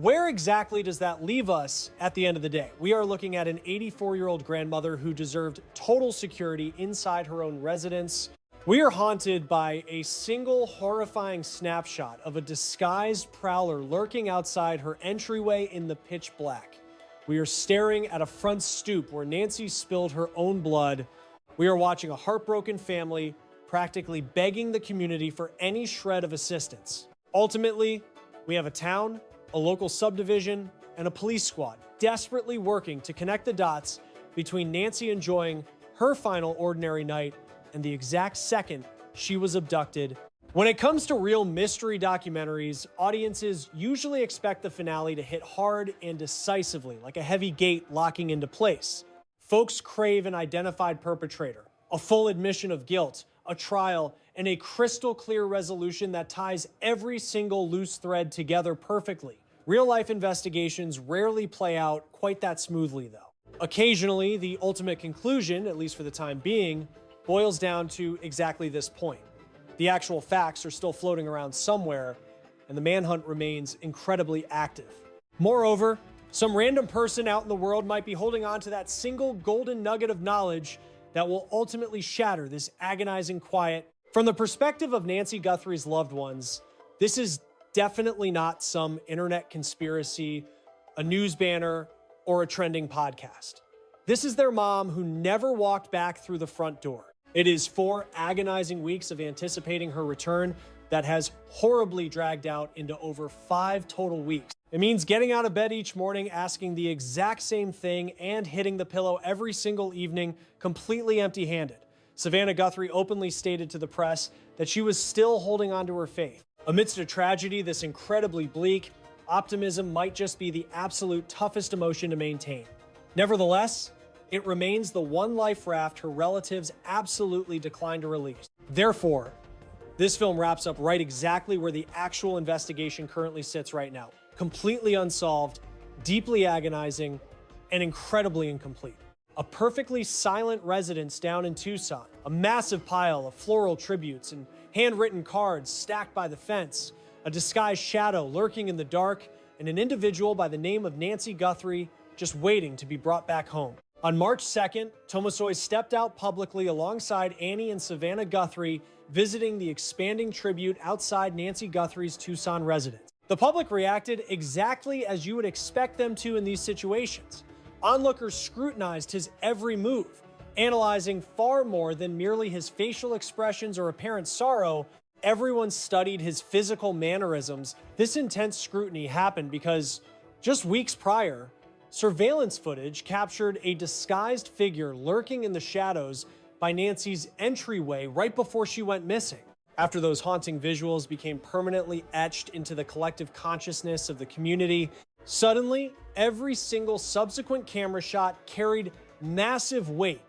where exactly does that leave us at the end of the day? We are looking at an 84-year-old grandmother who deserved total security inside her own residence. We are haunted by a single horrifying snapshot of a disguised prowler lurking outside her entryway in the pitch black. We are staring at a front stoop where Nancy spilled her own blood. We are watching a heartbroken family practically begging the community for any shred of assistance. Ultimately, we have a town, a local subdivision, and a police squad desperately working to connect the dots between Nancy enjoying her final ordinary night and the exact second she was abducted. When it comes to real mystery documentaries, audiences usually expect the finale to hit hard and decisively, like a heavy gate locking into place. Folks crave an identified perpetrator, a full admission of guilt, a trial, and a crystal clear resolution that ties every single loose thread together perfectly. Real-life investigations rarely play out quite that smoothly, though. Occasionally, the ultimate conclusion, at least for the time being, boils down to exactly this point. The actual facts are still floating around somewhere, and the manhunt remains incredibly active. Moreover, some random person out in the world might be holding on to that single golden nugget of knowledge that will ultimately shatter this agonizing quiet. From the perspective of Nancy Guthrie's loved ones, this is definitely not some internet conspiracy, a news banner, or a trending podcast. This is their mom who never walked back through the front door. It is 4 agonizing weeks of anticipating her return that has horribly dragged out into over 5 total weeks. It means getting out of bed each morning, asking the exact same thing, and hitting the pillow every single evening completely empty-handed. Savannah Guthrie openly stated to the press that she was still holding on to her faith. Amidst a tragedy this incredibly bleak, optimism might just be the absolute toughest emotion to maintain. Nevertheless, it remains the one life raft her relatives absolutely declined to release. Therefore, this film wraps up right exactly where the actual investigation currently sits right now. Completely unsolved, deeply agonizing, and incredibly incomplete. A perfectly silent residence down in Tucson, a massive pile of floral tributes and handwritten cards stacked by the fence, a disguised shadow lurking in the dark, and an individual by the name of Nancy Guthrie just waiting to be brought back home. On March 2nd, Tommaso stepped out publicly alongside Annie and Savannah Guthrie, visiting the expanding tribute outside Nancy Guthrie's Tucson residence. The public reacted exactly as you would expect them to in these situations. Onlookers scrutinized his every move, analyzing far more than merely his facial expressions or apparent sorrow. Everyone studied his physical mannerisms. This intense scrutiny happened because just weeks prior, surveillance footage captured a disguised figure lurking in the shadows by Nancy's entryway right before she went missing. After those haunting visuals became permanently etched into the collective consciousness of the community, suddenly, every single subsequent camera shot carried massive weight.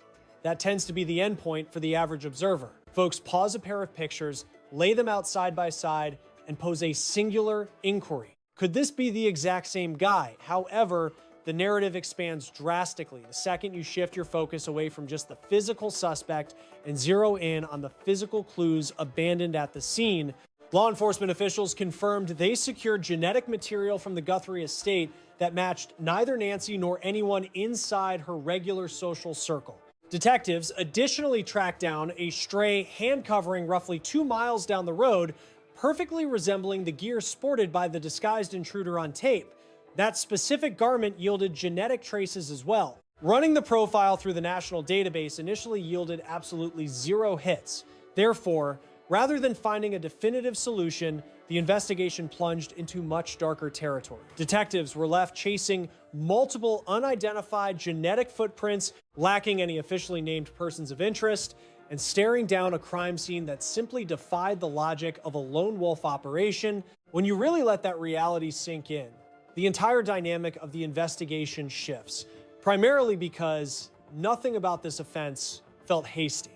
That tends to be the endpoint for the average observer. Folks pause a pair of pictures, lay them out side by side, and pose a singular inquiry. Could this be the exact same guy? However, the narrative expands drastically the second you shift your focus away from just the physical suspect and zero in on the physical clues abandoned at the scene. Law enforcement officials confirmed they secured genetic material from the Guthrie estate that matched neither Nancy nor anyone inside her regular social circle. Detectives additionally tracked down a stray hand covering roughly 2 miles down the road, perfectly resembling the gear sported by the disguised intruder on tape. That specific garment yielded genetic traces as well. Running the profile through the national database initially yielded absolutely 0 hits. Therefore, rather than finding a definitive solution, the investigation plunged into much darker territory. Detectives were left chasing multiple unidentified genetic footprints, lacking any officially named persons of interest, and staring down a crime scene that simply defied the logic of a lone wolf operation. When you really let that reality sink in, the entire dynamic of the investigation shifts, primarily because nothing about this offense felt hasty.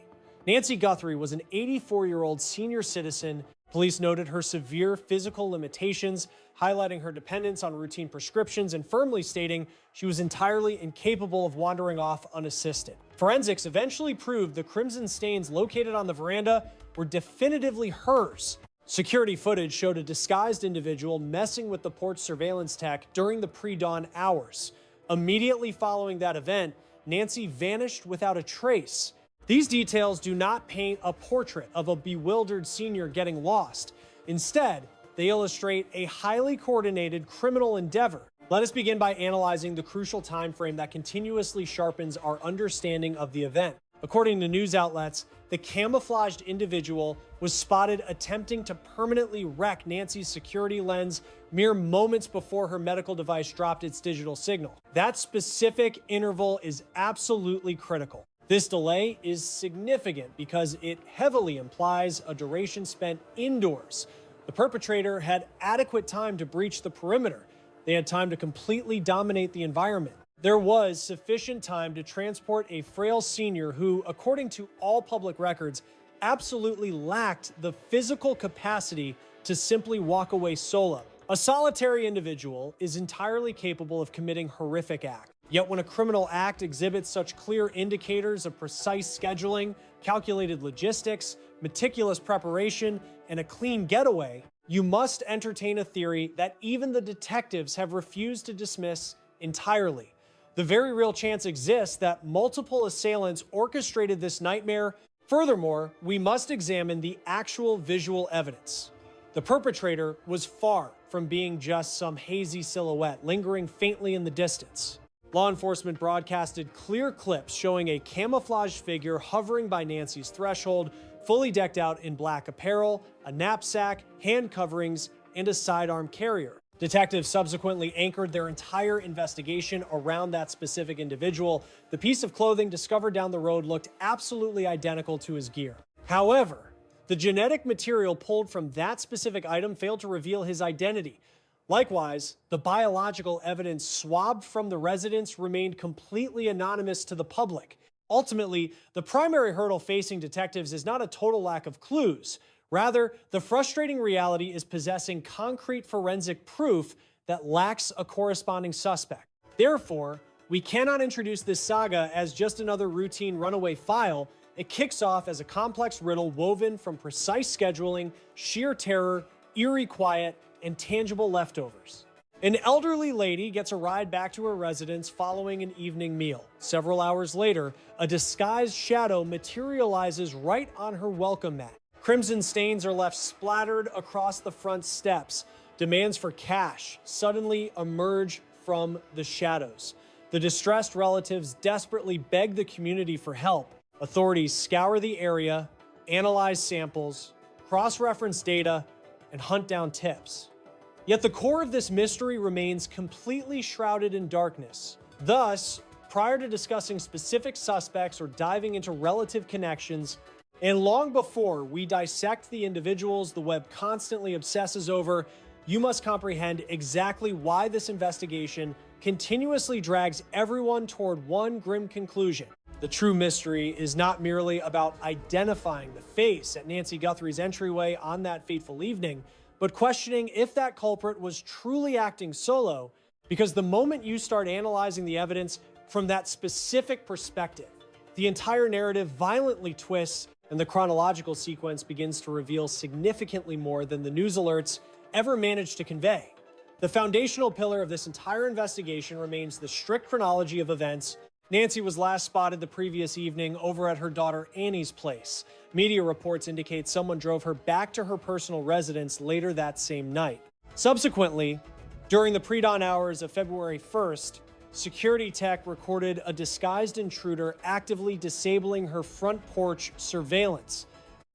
Nancy Guthrie was an 84-year-old senior citizen. Police noted her severe physical limitations, highlighting her dependence on routine prescriptions and firmly stating she was entirely incapable of wandering off unassisted. Forensics eventually proved the crimson stains located on the veranda were definitively hers. Security footage showed a disguised individual messing with the porch surveillance tech during the pre-dawn hours. Immediately following that event, Nancy vanished without a trace. These details do not paint a portrait of a bewildered senior getting lost. Instead, they illustrate a highly coordinated criminal endeavor. Let us begin by analyzing the crucial time frame that continuously sharpens our understanding of the event. According to news outlets, the camouflaged individual was spotted attempting to permanently wreck Nancy's security lens mere moments before her medical device dropped its digital signal. That specific interval is absolutely critical. This delay is significant because it heavily implies a duration spent indoors. The perpetrator had adequate time to breach the perimeter. They had time to completely dominate the environment. There was sufficient time to transport a frail senior who, according to all public records, absolutely lacked the physical capacity to simply walk away solo. A solitary individual is entirely capable of committing horrific acts. Yet when a criminal act exhibits such clear indicators of precise scheduling, calculated logistics, meticulous preparation, and a clean getaway, you must entertain a theory that even the detectives have refused to dismiss entirely. The very real chance exists that multiple assailants orchestrated this nightmare. Furthermore, we must examine the actual visual evidence. The perpetrator was far from being just some hazy silhouette lingering faintly in the distance. Law enforcement broadcasted clear clips showing a camouflaged figure hovering by Nancy's threshold, fully decked out in black apparel, a knapsack, hand coverings, and a sidearm carrier. Detectives subsequently anchored their entire investigation around that specific individual. The piece of clothing discovered down the road looked absolutely identical to his gear. However, the genetic material pulled from that specific item failed to reveal his identity. Likewise, the biological evidence swabbed from the residence remained completely anonymous to the public. Ultimately, the primary hurdle facing detectives is not a total lack of clues. Rather, the frustrating reality is possessing concrete forensic proof that lacks a corresponding suspect. Therefore, we cannot introduce this saga as just another routine runaway file. It kicks off as a complex riddle woven from precise scheduling, sheer terror, eerie quiet, and tangible leftovers. An elderly lady gets a ride back to her residence following an evening meal. Several hours later, a disguised shadow materializes right on her welcome mat. Crimson stains are left splattered across the front steps. Demands for cash suddenly emerge from the shadows. The distressed relatives desperately beg the community for help. Authorities scour the area, analyze samples, cross-reference data, and hunt down tips. Yet the core of this mystery remains completely shrouded in darkness. Thus, prior to discussing specific suspects or diving into relative connections, and long before we dissect the individuals the web constantly obsesses over, you must comprehend exactly why this investigation continuously drags everyone toward one grim conclusion. The true mystery is not merely about identifying the face at Nancy Guthrie's entryway on that fateful evening, but questioning if that culprit was truly acting solo, because the moment you start analyzing the evidence from that specific perspective, the entire narrative violently twists and the chronological sequence begins to reveal significantly more than the news alerts ever managed to convey. The foundational pillar of this entire investigation remains the strict chronology of events. Nancy was last spotted the previous evening over at her daughter Annie's place. Media reports indicate someone drove her back to her personal residence later that same night. Subsequently, during the pre-dawn hours of February 1st, security tech recorded a disguised intruder actively disabling her front porch surveillance.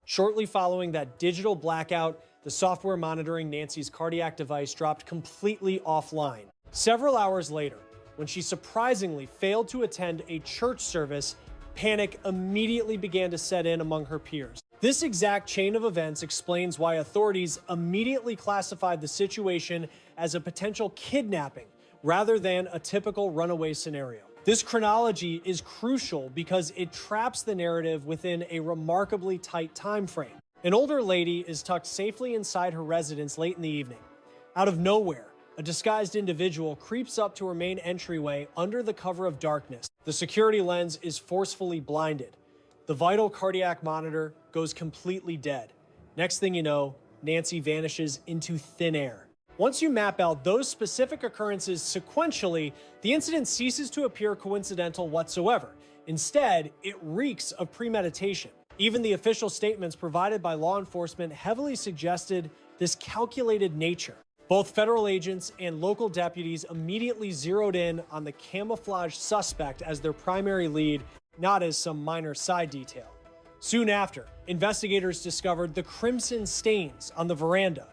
Shortly following that digital blackout, the software monitoring Nancy's cardiac device dropped completely offline. Several hours later, when she surprisingly failed to attend a church service, panic immediately began to set in among her peers. This exact chain of events explains why authorities immediately classified the situation as a potential kidnapping rather than a typical runaway scenario. This chronology is crucial because it traps the narrative within a remarkably tight time frame. An older lady is tucked safely inside her residence late in the evening. Out of nowhere, a disguised individual creeps up to her main entryway under the cover of darkness. The security lens is forcefully blinded. The vital cardiac monitor goes completely dead. Next thing you know, Nancy vanishes into thin air. Once you map out those specific occurrences sequentially, the incident ceases to appear coincidental whatsoever. Instead, it reeks of premeditation. Even the official statements provided by law enforcement heavily suggested this calculated nature. Both federal agents and local deputies immediately zeroed in on the camouflaged suspect as their primary lead, not as some minor side detail. Soon after, investigators discovered the crimson stains on the veranda.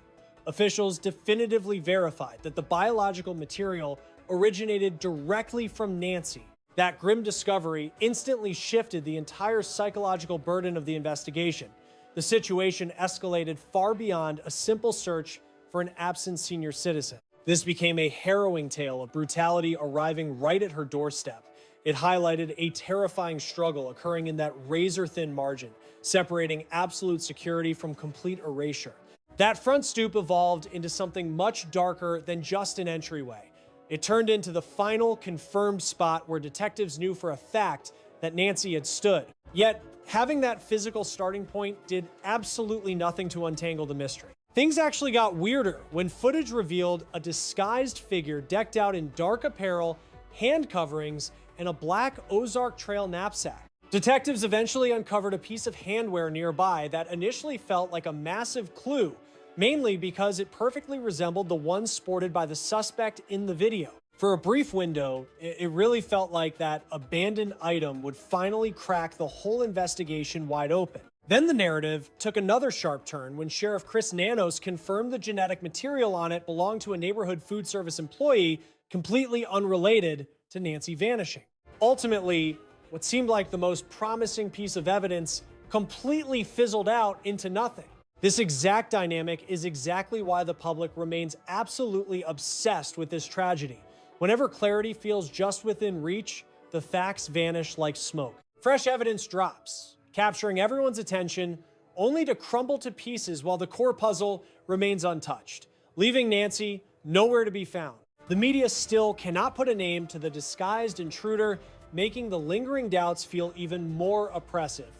Officials definitively verified that the biological material originated directly from Nancy. That grim discovery instantly shifted the entire psychological burden of the investigation. The situation escalated far beyond a simple search for an absent senior citizen. This became a harrowing tale of brutality arriving right at her doorstep. It highlighted a terrifying struggle occurring in that razor-thin margin, separating absolute security from complete erasure. That front stoop evolved into something much darker than just an entryway. It turned into the final confirmed spot where detectives knew for a fact that Nancy had stood. Yet, having that physical starting point did absolutely nothing to untangle the mystery. Things actually got weirder when footage revealed a disguised figure decked out in dark apparel, hand coverings, and a black Ozark Trail knapsack. Detectives eventually uncovered a piece of handwear nearby that initially felt like a massive clue, mainly because it perfectly resembled the one sported by the suspect in the video. For a brief window, it really felt like that abandoned item would finally crack the whole investigation wide open. Then the narrative took another sharp turn when Sheriff Chris Nanos confirmed the genetic material on it belonged to a neighborhood food service employee completely unrelated to Nancy vanishing. Ultimately, what seemed like the most promising piece of evidence completely fizzled out into nothing. This exact dynamic is exactly why the public remains absolutely obsessed with this tragedy. Whenever clarity feels just within reach, the facts vanish like smoke. Fresh evidence drops, capturing everyone's attention, only to crumble to pieces while the core puzzle remains untouched, leaving Nancy nowhere to be found. The media still cannot put a name to the disguised intruder, making the lingering doubts feel even more oppressive.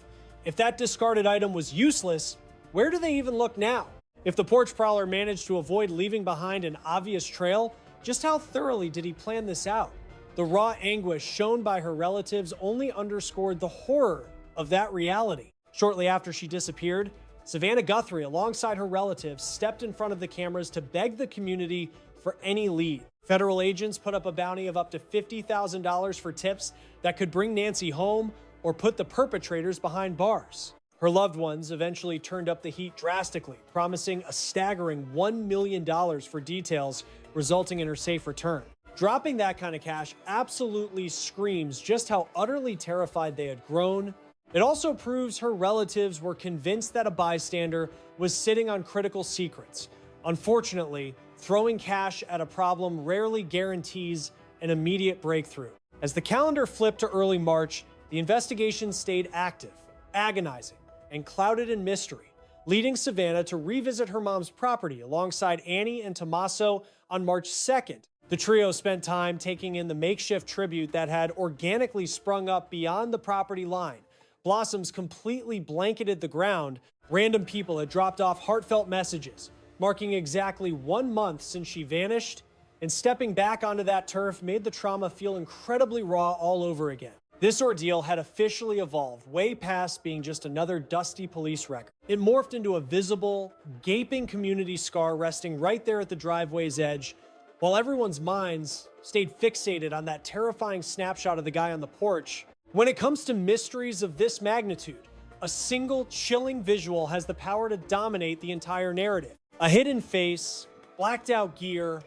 If that discarded item was useless, where do they even look now? If the porch prowler managed to avoid leaving behind an obvious trail, just how thoroughly did he plan this out? The raw anguish shown by her relatives only underscored the horror of that reality. Shortly after she disappeared, Savannah Guthrie, alongside her relatives, stepped in front of the cameras to beg the community for any lead. Federal agents put up a bounty of up to $50,000 for tips that could bring Nancy home or put the perpetrators behind bars. Her loved ones eventually turned up the heat drastically, promising a staggering $1 million for details, resulting in her safe return. Dropping that kind of cash absolutely screams just how utterly terrified they had grown. It also proves her relatives were convinced that a bystander was sitting on critical secrets. Unfortunately, throwing cash at a problem rarely guarantees an immediate breakthrough. As the calendar flipped to early March, the investigation stayed active, agonizing, and clouded in mystery, leading Savannah to revisit her mom's property alongside Annie and Tommaso on March 2nd. The trio spent time taking in the makeshift tribute that had organically sprung up beyond the property line. Blossoms completely blanketed the ground. Random people had dropped off heartfelt messages, marking exactly 1 month since she vanished, and stepping back onto that turf made the trauma feel incredibly raw all over again. This ordeal had officially evolved way past being just another dusty police record. It morphed into a visible, gaping community scar resting right there at the driveway's edge, while everyone's minds stayed fixated on that terrifying snapshot of the guy on the porch. When it comes to mysteries of this magnitude, a single chilling visual has the power to dominate the entire narrative. A hidden face, blacked out gear,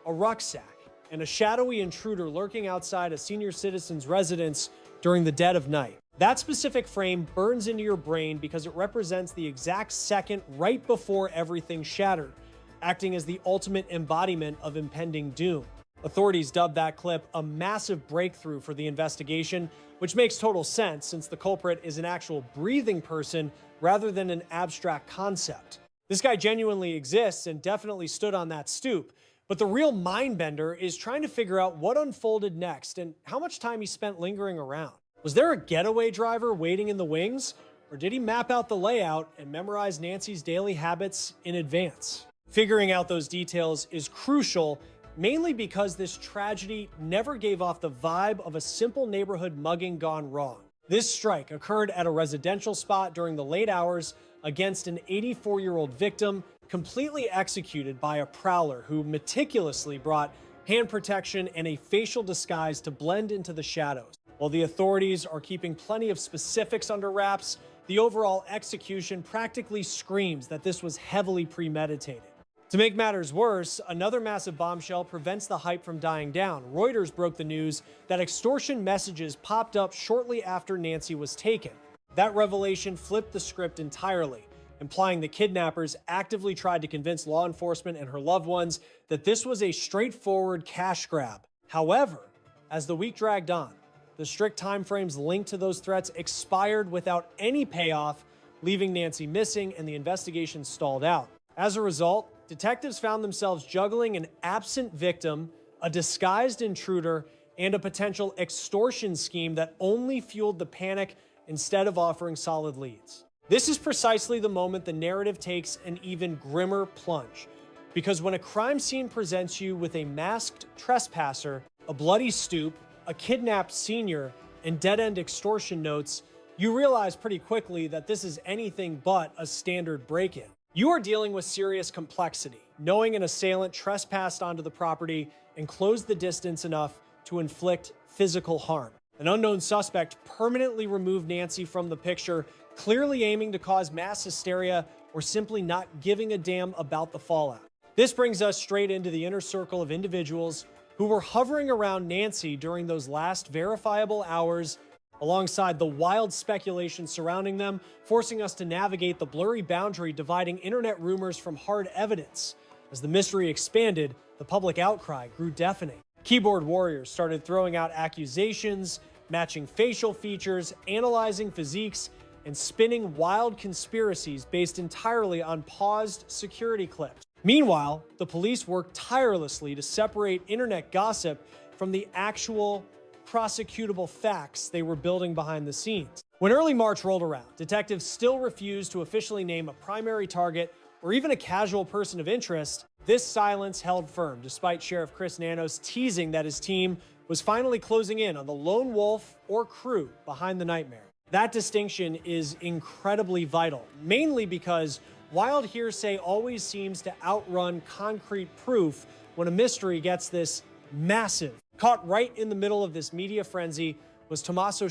a rucksack, and a shadowy intruder lurking outside a senior citizen's residence during the dead of night. That specific frame burns into your brain because it represents the exact second right before everything shattered, acting as the ultimate embodiment of impending doom. Authorities dubbed that clip a massive breakthrough for the investigation, which makes total sense since the culprit is an actual breathing person rather than an abstract concept. This guy genuinely exists and definitely stood on that stoop, but the real mind-bender is trying to figure out what unfolded next and how much time he spent lingering around. Was there a getaway driver waiting in the wings? Or did he map out the layout and memorize Nancy's daily habits in advance? Figuring out those details is crucial, mainly because this tragedy never gave off the vibe of a simple neighborhood mugging gone wrong. This strike occurred at a residential spot during the late hours against an 84-year-old victim, completely executed by a prowler who meticulously brought hand protection and a facial disguise to blend into the shadows. While the authorities are keeping plenty of specifics under wraps, the overall execution practically screams that this was heavily premeditated. To make matters worse, another massive bombshell prevents the hype from dying down. Reuters broke the news that extortion messages popped up shortly after Nancy was taken. That revelation flipped the script entirely, implying the kidnappers actively tried to convince law enforcement and her loved ones that this was a straightforward cash grab. However, as the week dragged on, the strict timeframes linked to those threats expired without any payoff, leaving Nancy missing and the investigation stalled out. As a result, detectives found themselves juggling an absent victim, a disguised intruder, and a potential extortion scheme that only fueled the panic instead of offering solid leads. This is precisely the moment the narrative takes an even grimmer plunge. Because when a crime scene presents you with a masked trespasser, a bloody stoop, a kidnapped senior, and dead-end extortion notes, you realize pretty quickly that this is anything but a standard break-in. You are dealing with serious complexity, knowing an assailant trespassed onto the property and closed the distance enough to inflict physical harm. An unknown suspect permanently removed Nancy from the picture, clearly aiming to cause mass hysteria or simply not giving a damn about the fallout. This brings us straight into the inner circle of individuals who were hovering around Nancy during those last verifiable hours, alongside the wild speculation surrounding them, forcing us to navigate the blurry boundary dividing internet rumors from hard evidence. As the mystery expanded, the public outcry grew deafening. Keyboard warriors started throwing out accusations, matching facial features, analyzing physiques, and spinning wild conspiracies based entirely on paused security clips. Meanwhile, the police worked tirelessly to separate internet gossip from the actual prosecutable facts they were building behind the scenes. When early March rolled around, detectives still refused to officially name a primary target or even a casual person of interest. This silence held firm, despite Sheriff Chris Nanos teasing that his team was finally closing in on the lone wolf or crew behind the nightmare. That distinction is incredibly vital, mainly because wild hearsay always seems to outrun concrete proof when a mystery gets this massive. Caught right in the middle of this media frenzy was Tommaso,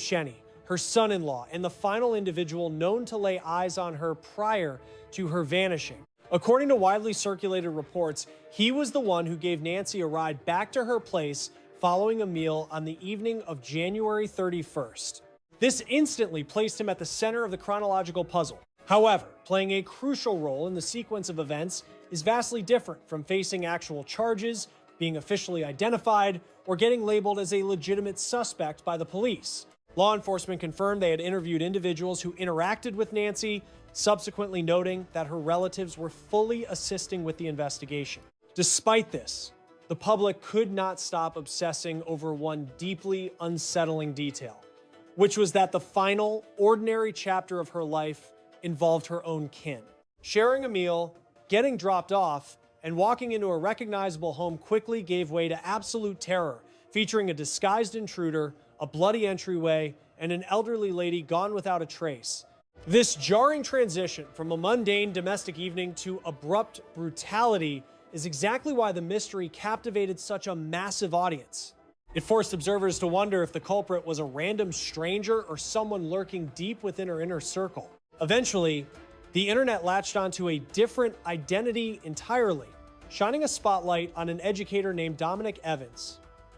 her son-in-law, and the final individual known to lay eyes on her prior to her vanishing. According to widely circulated reports, he was the one who gave Nancy a ride back to her place following a meal on the evening of January 31st. This instantly placed him at the center of the chronological puzzle. However, playing a crucial role in the sequence of events is vastly different from facing actual charges, being officially identified, or getting labeled as a legitimate suspect by the police. Law enforcement confirmed they had interviewed individuals who interacted with Nancy, subsequently noting that her relatives were fully assisting with the investigation. Despite this, the public could not stop obsessing over one deeply unsettling detail, which was that the final, ordinary chapter of her life involved her own kin. Sharing a meal, getting dropped off, and walking into a recognizable home quickly gave way to absolute terror, featuring a disguised intruder, a bloody entryway, and an elderly lady gone without a trace. This jarring transition from a mundane domestic evening to abrupt brutality is exactly why the mystery captivated such a massive audience. It forced observers to wonder if the culprit was a random stranger or someone lurking deep within her inner circle. Eventually, the internet latched onto a different identity entirely, shining a spotlight on an educator named Dominic,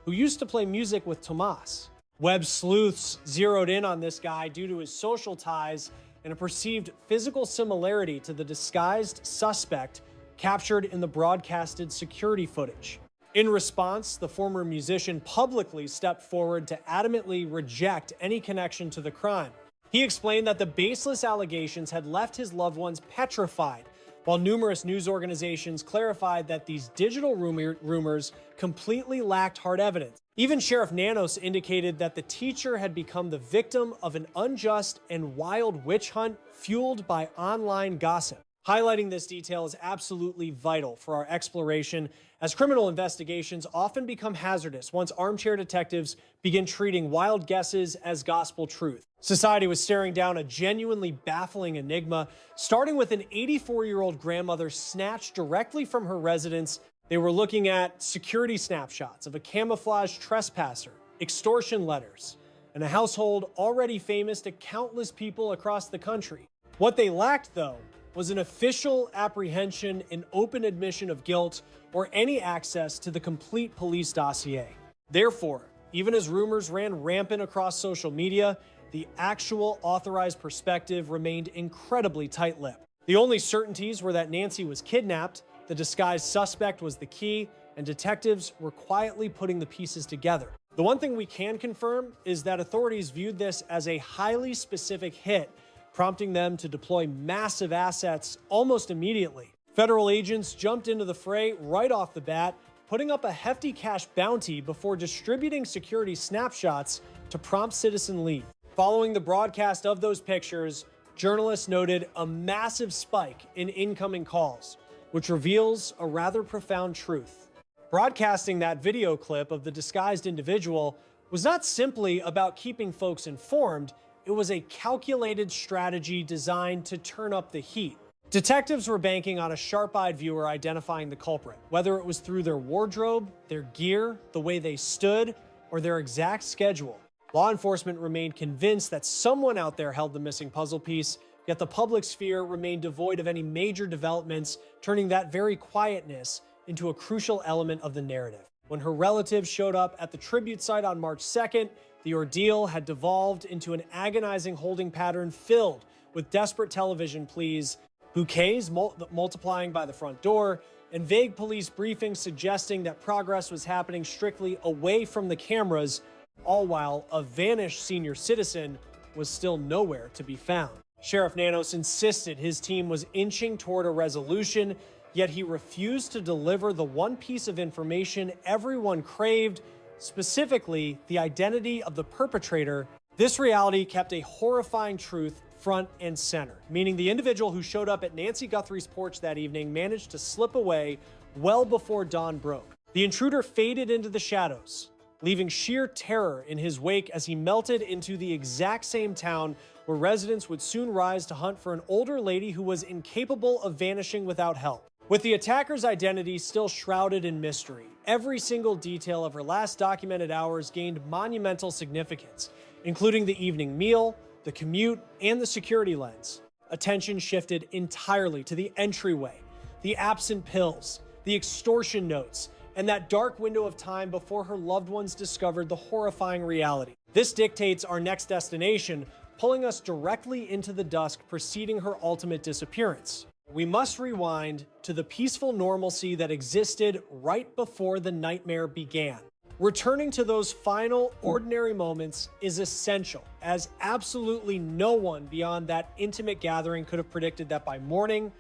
who used to play music with Tommaso. Web sleuths zeroed in on this guy due to his social ties and a perceived physical similarity to the disguised suspect captured in the broadcasted security footage. In response, the former musician publicly stepped forward to adamantly reject any connection to the crime. He explained that the baseless allegations had left his loved ones petrified while numerous news organizations clarified that these digital rumors completely lacked hard evidence. Even Sheriff Nanos indicated that the teacher had become the victim of an unjust and wild witch hunt fueled by online gossip. Highlighting this detail is absolutely vital for our exploration, as criminal investigations often become hazardous once armchair detectives begin treating wild guesses as gospel truth. Society was staring down a genuinely baffling enigma, starting with an 84-year-old grandmother snatched directly from her residence. They were looking at security snapshots of a camouflaged trespasser, extortion letters, and a household already famous to countless people across the country. What they lacked, though, was an official apprehension, an open admission of guilt, or any access to the complete police dossier. Therefore, even as rumors ran rampant across social media, the actual authorized perspective remained incredibly tight-lipped. The only certainties were that Nancy was kidnapped, the disguised suspect was the key, and detectives were quietly putting the pieces together. The one thing we can confirm is that authorities viewed this as a highly specific hit, prompting them to deploy massive assets almost immediately. Federal agents jumped into the fray right off the bat, putting up a hefty cash bounty before distributing security snapshots to prompt citizen lead. Following the broadcast of those pictures, journalists noted a massive spike in incoming calls, which reveals a rather profound truth. Broadcasting that video clip of the disguised individual was not simply about keeping folks informed. It was a calculated strategy designed to turn up the heat. Detectives were banking on a sharp-eyed viewer identifying the culprit, whether it was through their wardrobe, their gear, the way they stood, or their exact schedule. Law enforcement remained convinced that someone out there held the missing puzzle piece, yet the public sphere remained devoid of any major developments, turning that very quietness into a crucial element of the narrative. When her relatives showed up at the tribute site on March 2nd, the ordeal had devolved into an agonizing holding pattern filled with desperate television pleas, bouquets multiplying by the front door, and vague police briefings suggesting that progress was happening strictly away from the cameras, all while a vanished senior citizen was still nowhere to be found. Sheriff Nanos insisted his team was inching toward a resolution, yet he refused to deliver the one piece of information everyone craved, specifically the identity of the perpetrator. This reality kept a horrifying truth front and center, meaning the individual who showed up at Nancy Guthrie's porch that evening managed to slip away well before dawn broke. The intruder faded into the shadows, leaving sheer terror in his wake as he melted into the exact same town where residents would soon rise to hunt for an older lady who was incapable of vanishing without help. With the attacker's identity still shrouded in mystery, every single detail of her last documented hours gained monumental significance, including the evening meal, the commute, and the security lens. Attention shifted entirely to the entryway, the absent pills, the extortion notes, and that dark window of time before her loved ones discovered the horrifying reality. This dictates our next destination, pulling us directly into the dusk preceding her ultimate disappearance. We must rewind to the peaceful normalcy that existed right before the nightmare began. Returning to those final, ordinary moments is essential, as absolutely no one beyond that intimate gathering could have predicted that by morning,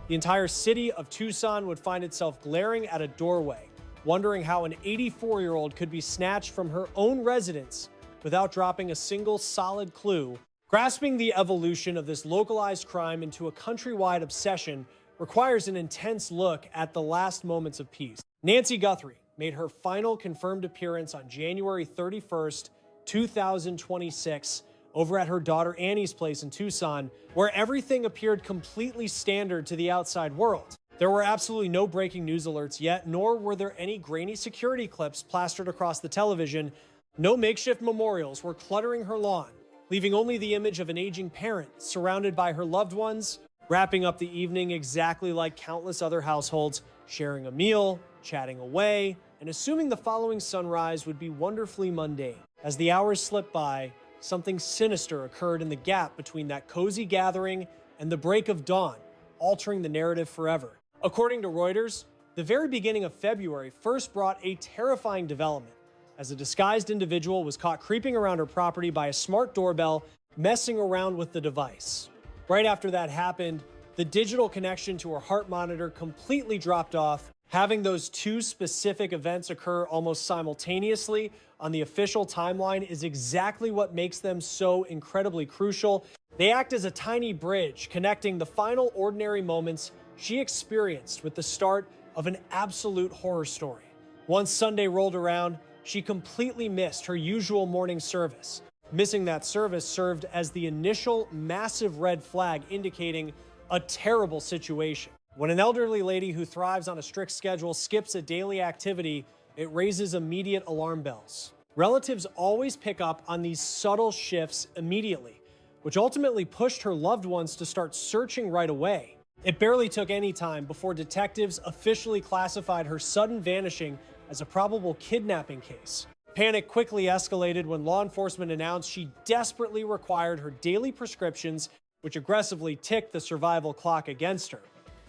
the entire city of Tucson would find itself glaring at a doorway, wondering how an 84-year-old could be snatched from her own residence without dropping a single solid clue. Grasping the evolution of this localized crime into a countrywide obsession requires an intense look at the last moments of peace. Nancy Guthrie made her final confirmed appearance on January 31st, 2026, over at her daughter Annie's place in Tucson, where everything appeared completely standard to the outside world. There were absolutely no breaking news alerts yet, nor were there any grainy security clips plastered across the television. No makeshift memorials were cluttering her lawn, leaving only the image of an aging parent surrounded by her loved ones, wrapping up the evening exactly like countless other households, sharing a meal, chatting away, and assuming the following sunrise would be wonderfully mundane. As the hours slipped by, something sinister occurred in the gap between that cozy gathering and the break of dawn, altering the narrative forever. According to Reuters, the very beginning of February first brought a terrifying development, as a disguised individual was caught creeping around her property by a smart doorbell, messing around with the device. Right after that happened, The digital connection to her heart monitor completely dropped off. Having those two specific events occur almost simultaneously on the official timeline is exactly what makes them so incredibly crucial. They act as a tiny bridge connecting the final ordinary moments she experienced with the start of an absolute horror story. Once Sunday rolled around, she completely missed her usual morning service. Missing that service served as the initial massive red flag indicating a terrible situation. When an elderly lady who thrives on a strict schedule skips a daily activity, it raises immediate alarm bells. Relatives always pick up on these subtle shifts immediately, which ultimately pushed her loved ones to start searching right away. It barely took any time before detectives officially classified her sudden vanishing as a probable kidnapping case. Panic quickly escalated when law enforcement announced she desperately required her daily prescriptions, which aggressively ticked the survival clock against her.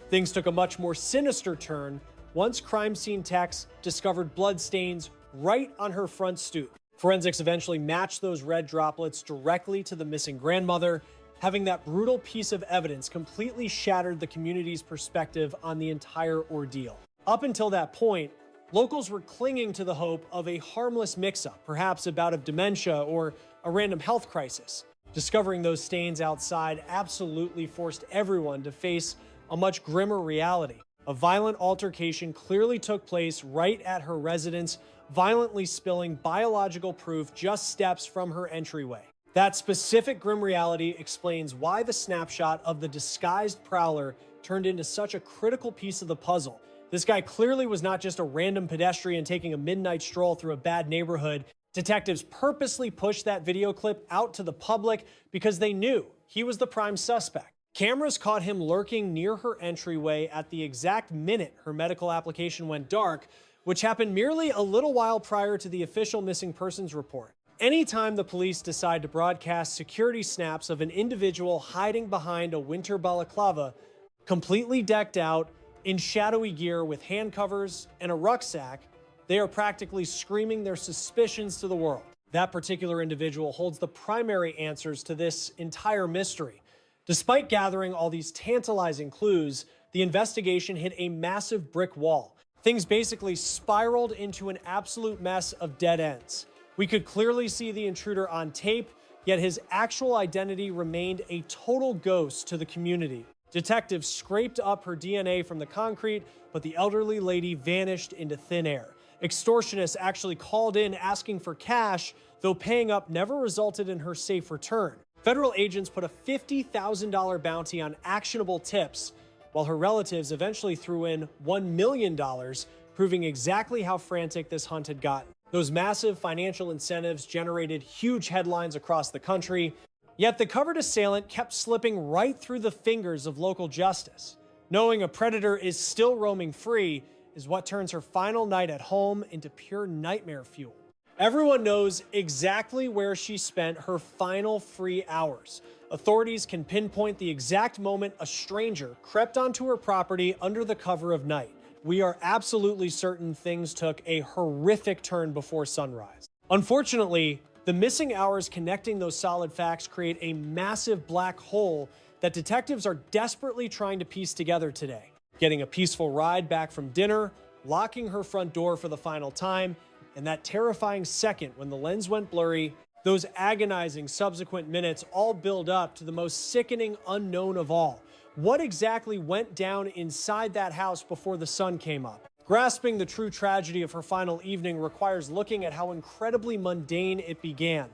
Things took a much more sinister turn once crime scene techs discovered blood stains right on her front stoop. Forensics eventually matched those red droplets directly to the missing grandmother. Having that brutal piece of evidence completely shattered the community's perspective on the entire ordeal. Up until that point, locals were clinging to the hope of a harmless mix-up, perhaps a bout of dementia or a random health crisis. Discovering those stains outside absolutely forced everyone to face a much grimmer reality. A violent altercation clearly took place right at her residence, violently spilling biological proof just steps from her entryway. That specific grim reality explains why the snapshot of the disguised prowler turned into such a critical piece of the puzzle. This guy clearly was not just a random pedestrian taking a midnight stroll through a bad neighborhood. Detectives purposely pushed that video clip out to the public because they knew he was the prime suspect. Cameras caught him lurking near her entryway at the exact minute her medical application went dark, which happened merely a little while prior to the official missing persons report. Anytime the police decide to broadcast security snaps of an individual hiding behind a winter balaclava, completely decked out, in shadowy gear with hand covers and a rucksack, they are practically screaming their suspicions to the world. That particular individual holds the primary answers to this entire mystery. Despite gathering all these tantalizing clues, the investigation hit a massive brick wall. Things basically spiraled into an absolute mess of dead ends. We could clearly see the intruder on tape, yet his actual identity remained a total ghost to the community. Detectives scraped up her DNA from the concrete, but the elderly lady vanished into thin air. Extortionists actually called in asking for cash, though paying up never resulted in her safe return. Federal agents put a $50,000 bounty on actionable tips, while her relatives eventually threw in $1 million, proving exactly how frantic this hunt had gotten. Those massive financial incentives generated huge headlines across the country, yet the covered assailant kept slipping right through the fingers of local justice. Knowing a predator is still roaming free is what turns her final night at home into pure nightmare fuel. Everyone knows exactly where she spent her final free hours. Authorities can pinpoint the exact moment a stranger crept onto her property under the cover of night. We are absolutely certain things took a horrific turn before sunrise. Unfortunately, the missing hours connecting those solid facts create a massive black hole that detectives are desperately trying to piece together today. Getting a peaceful ride back from dinner, locking her front door for the final time, and that terrifying second when the lens went blurry, those agonizing subsequent minutes all build up to the most sickening unknown of all. What exactly went down inside that house before the sun came up? Grasping the true tragedy of her final evening requires looking at how incredibly mundane it began.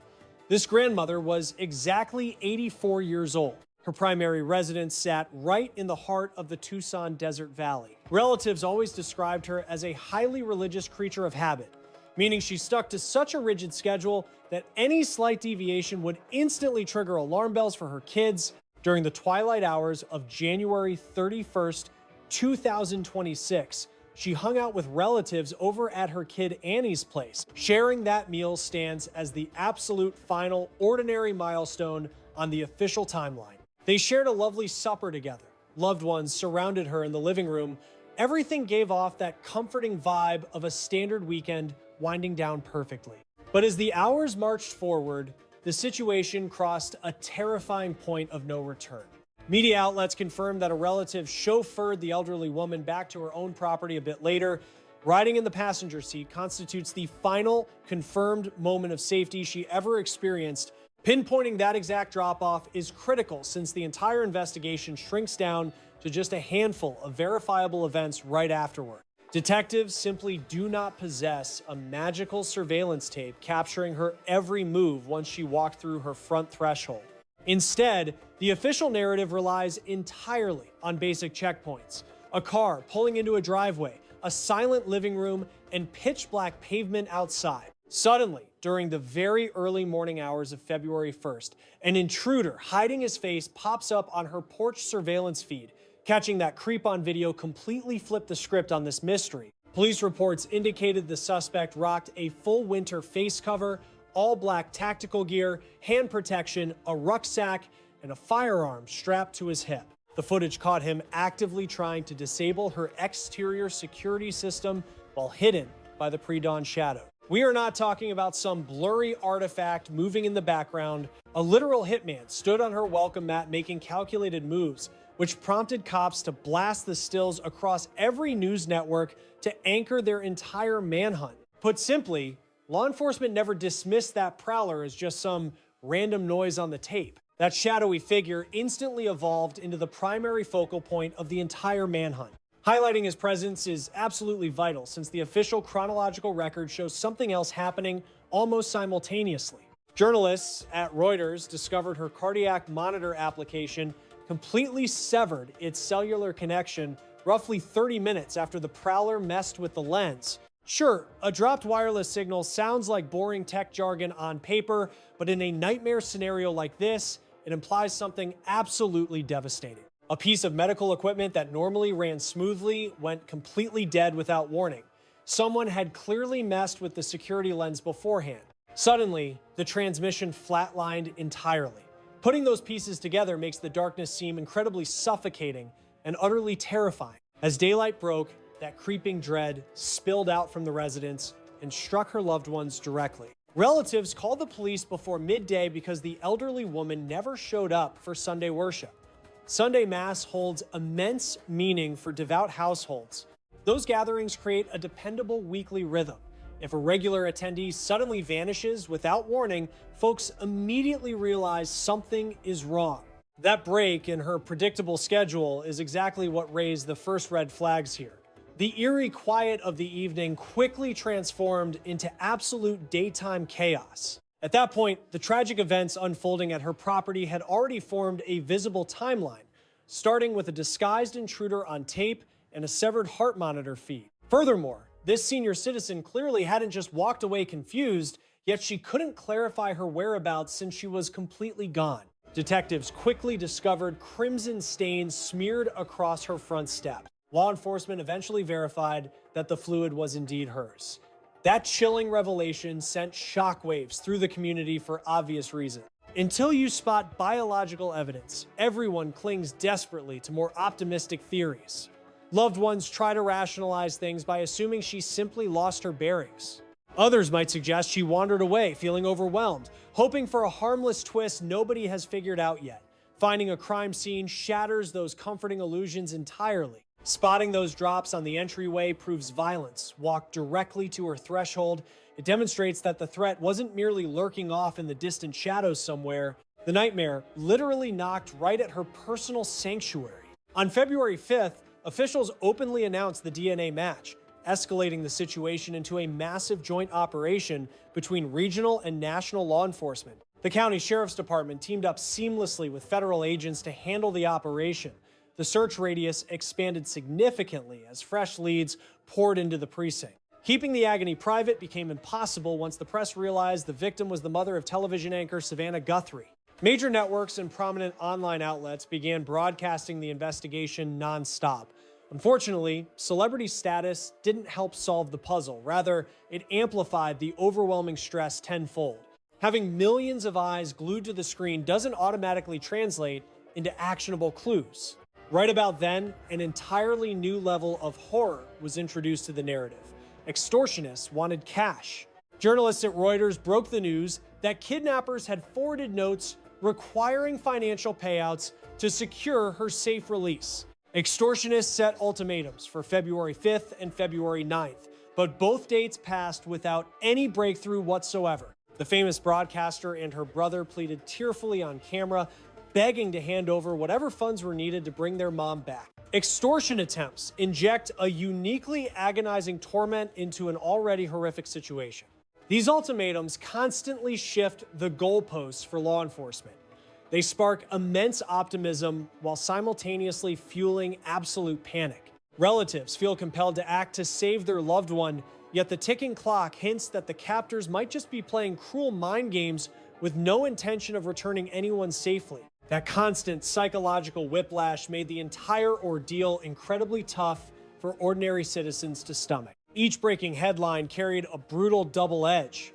This grandmother was exactly 84 years old. Her primary residence sat right in the heart of the Tucson Desert Valley. Relatives always described her as a highly religious creature of habit, meaning she stuck to such a rigid schedule that any slight deviation would instantly trigger alarm bells for her kids. During the twilight hours of January 31st, 2026, she hung out with relatives over at her kid Annie's place. Sharing that meal stands as the absolute final ordinary milestone on the official timeline. They shared a lovely supper together. Loved ones surrounded her in the living room. Everything gave off that comforting vibe of a standard weekend winding down perfectly. But as the hours marched forward, the situation crossed a terrifying point of no return. Media outlets confirmed that a relative chauffeured the elderly woman back to her own property a bit later. Riding in the passenger seat constitutes the final confirmed moment of safety she ever experienced. Pinpointing that exact drop-off is critical since the entire investigation shrinks down to just a handful of verifiable events right afterward. Detectives simply do not possess a magical surveillance tape capturing her every move once she walked through her front threshold. Instead, the official narrative relies entirely on basic checkpoints: a car pulling into a driveway, a silent living room, and pitch black pavement outside. Suddenly, during the very early morning hours of February 1st, an intruder hiding his face pops up on her porch surveillance feed. Catching that creep on video completely flipped the script on this mystery. Police reports indicated the suspect rocked a full winter face cover, all black tactical gear, hand protection, a rucksack, and a firearm strapped to his hip. The footage caught him actively trying to disable her exterior security system while hidden by the pre-dawn shadow. We are not talking about some blurry artifact moving in the background. A literal hitman stood on her welcome mat making calculated moves, which prompted cops to blast the stills across every news network to anchor their entire manhunt. Put simply, law enforcement never dismissed that prowler as just some random noise on the tape. That shadowy figure instantly evolved into the primary focal point of the entire manhunt. Highlighting his presence is absolutely vital since the official chronological record shows something else happening almost simultaneously. Journalists at Reuters discovered her cardiac monitor application completely severed its cellular connection roughly 30 minutes after the prowler messed with the lens. Sure, a dropped wireless signal sounds like boring tech jargon on paper, but in a nightmare scenario like this, it implies something absolutely devastating. A piece of medical equipment that normally ran smoothly went completely dead without warning. Someone had clearly messed with the security lens beforehand. Suddenly, the transmission flatlined entirely. Putting those pieces together makes the darkness seem incredibly suffocating and utterly terrifying. As daylight broke, that creeping dread spilled out from the residence and struck her loved ones directly. Relatives called the police before midday because the elderly woman never showed up for Sunday worship. Sunday Mass holds immense meaning for devout households. Those gatherings create a dependable weekly rhythm. If a regular attendee suddenly vanishes without warning, folks immediately realize something is wrong. That break in her predictable schedule is exactly what raised the first red flags here. The eerie quiet of the evening quickly transformed into absolute daytime chaos. At that point, the tragic events unfolding at her property had already formed a visible timeline, starting with a disguised intruder on tape and a severed heart monitor feed. Furthermore, this senior citizen clearly hadn't just walked away confused, yet she couldn't clarify her whereabouts since she was completely gone. Detectives quickly discovered crimson stains smeared across her front step. Law enforcement eventually verified that the fluid was indeed hers. That chilling revelation sent shockwaves through the community for obvious reasons. Until you spot biological evidence, everyone clings desperately to more optimistic theories. Loved ones try to rationalize things by assuming she simply lost her bearings. Others might suggest she wandered away, feeling overwhelmed, hoping for a harmless twist nobody has figured out yet. Finding a crime scene shatters those comforting illusions entirely. Spotting those drops on the entryway proves violence walked directly to her threshold. It demonstrates that the threat wasn't merely lurking off in the distant shadows somewhere. The nightmare literally knocked right at her personal sanctuary. On February 5th, officials openly announced the DNA match, escalating the situation into a massive joint operation between regional and national law enforcement. The county sheriff's department teamed up seamlessly with federal agents to handle the operation. The search radius expanded significantly as fresh leads poured into the precinct. Keeping the agony private became impossible once the press realized the victim was the mother of television anchor Savannah Guthrie. Major networks and prominent online outlets began broadcasting the investigation nonstop. Unfortunately, celebrity status didn't help solve the puzzle. Rather, it amplified the overwhelming stress tenfold. Having millions of eyes glued to the screen doesn't automatically translate into actionable clues. Right about then, an entirely new level of horror was introduced to the narrative. Extortionists wanted cash. Journalists at Reuters broke the news that kidnappers had forwarded notes requiring financial payouts to secure her safe release. Extortionists set ultimatums for February 5th and February 9th, but both dates passed without any breakthrough whatsoever. The famous broadcaster and her brother pleaded tearfully on camera, begging to hand over whatever funds were needed to bring their mom back. Extortion attempts inject a uniquely agonizing torment into an already horrific situation. These ultimatums constantly shift the goalposts for law enforcement. They spark immense optimism while simultaneously fueling absolute panic. Relatives feel compelled to act to save their loved one, yet the ticking clock hints that the captors might just be playing cruel mind games with no intention of returning anyone safely. That constant psychological whiplash made the entire ordeal incredibly tough for ordinary citizens to stomach. Each breaking headline carried a brutal double edge.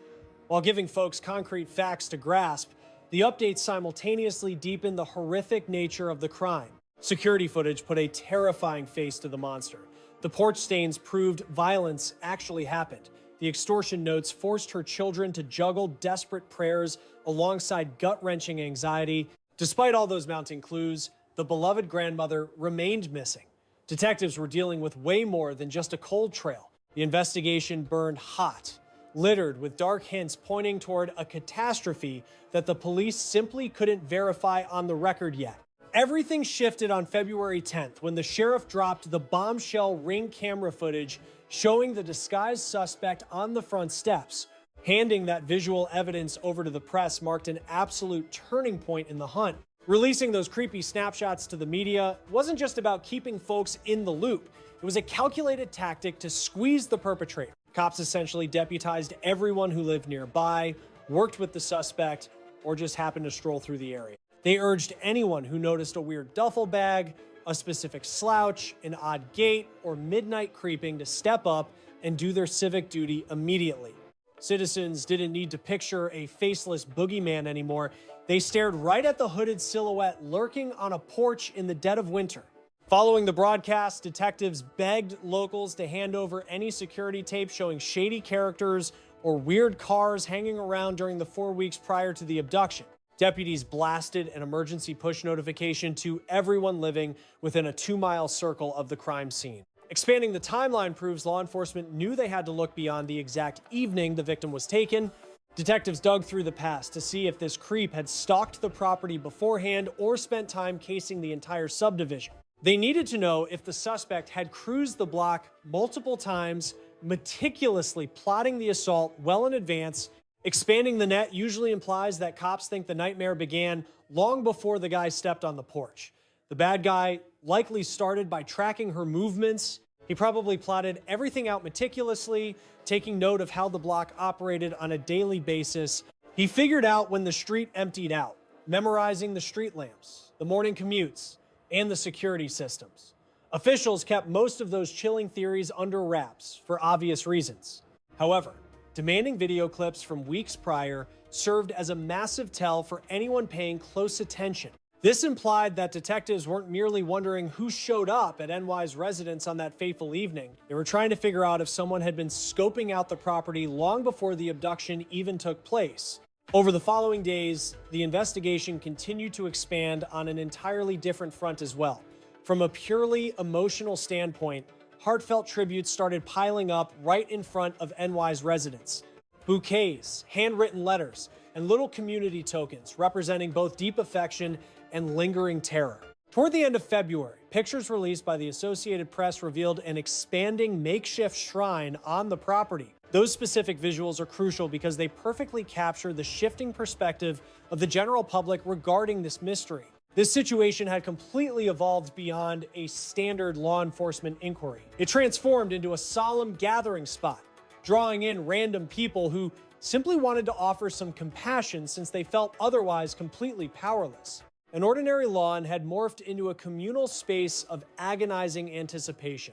While giving folks concrete facts to grasp, the updates simultaneously deepened the horrific nature of the crime. Security footage put a terrifying face to the monster. The porch stains proved violence actually happened. The extortion notes forced her children to juggle desperate prayers alongside gut-wrenching anxiety. Despite all those mounting clues, the beloved grandmother remained missing. Detectives were dealing with way more than just a cold trail. The investigation burned hot, littered with dark hints pointing toward a catastrophe that the police simply couldn't verify on the record yet. Everything shifted on February 10th when the sheriff dropped the bombshell Ring camera footage showing the disguised suspect on the front steps. Handing that visual evidence over to the press marked an absolute turning point in the hunt. Releasing those creepy snapshots to the media wasn't just about keeping folks in the loop. It was a calculated tactic to squeeze the perpetrator. Cops essentially deputized everyone who lived nearby, worked with the suspect, or just happened to stroll through the area. They urged anyone who noticed a weird duffel bag, a specific slouch, an odd gait, or midnight creeping to step up and do their civic duty immediately. Citizens didn't need to picture a faceless boogeyman anymore. They stared right at the hooded silhouette lurking on a porch in the dead of winter. Following the broadcast, detectives begged locals to hand over any security tape showing shady characters or weird cars hanging around during the 4 weeks prior to the abduction. Deputies blasted an emergency push notification to everyone living within a 2-mile circle of the crime scene. Expanding the timeline proves law enforcement knew they had to look beyond the exact evening the victim was taken. Detectives dug through the past to see if this creep had stalked the property beforehand or spent time casing the entire subdivision. They needed to know if the suspect had cruised the block multiple times, meticulously plotting the assault well in advance. Expanding the net usually implies that cops think the nightmare began long before the guy stepped on the porch. The bad guy likely started by tracking her movements. He probably plotted everything out meticulously, taking note of how the block operated on a daily basis. He figured out when the street emptied out, memorizing the street lamps, the morning commutes, and the security systems. Officials kept most of those chilling theories under wraps for obvious reasons. However, demanding video clips from weeks prior served as a massive tell for anyone paying close attention. This implied that detectives weren't merely wondering who showed up at NY's residence on that fateful evening. They were trying to figure out if someone had been scoping out the property long before the abduction even took place. Over the following days, the investigation continued to expand on an entirely different front as well. From a purely emotional standpoint, heartfelt tributes started piling up right in front of NY's residents. Bouquets, handwritten letters, and little community tokens representing both deep affection and lingering terror. Toward the end of February, pictures released by the Associated Press revealed an expanding makeshift shrine on the property. Those specific visuals are crucial because they perfectly capture the shifting perspective of the general public regarding this mystery. This situation had completely evolved beyond a standard law enforcement inquiry. It transformed into a solemn gathering spot, drawing in random people who simply wanted to offer some compassion since they felt otherwise completely powerless. An ordinary lawn had morphed into a communal space of agonizing anticipation.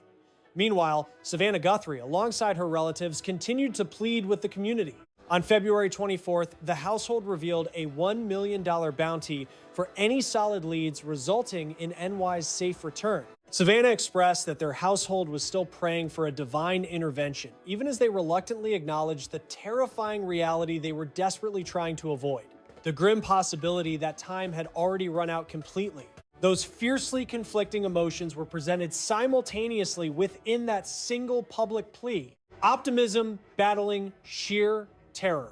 Meanwhile, Savannah Guthrie, alongside her relatives, continued to plead with the community. On February 24th, the household revealed a $1 million bounty for any solid leads, resulting in NY's safe return. Savannah expressed that their household was still praying for a divine intervention, even as they reluctantly acknowledged the terrifying reality they were desperately trying to avoid. The grim possibility that time had already run out completely. Those fiercely conflicting emotions were presented simultaneously within that single public plea. Optimism battling sheer terror.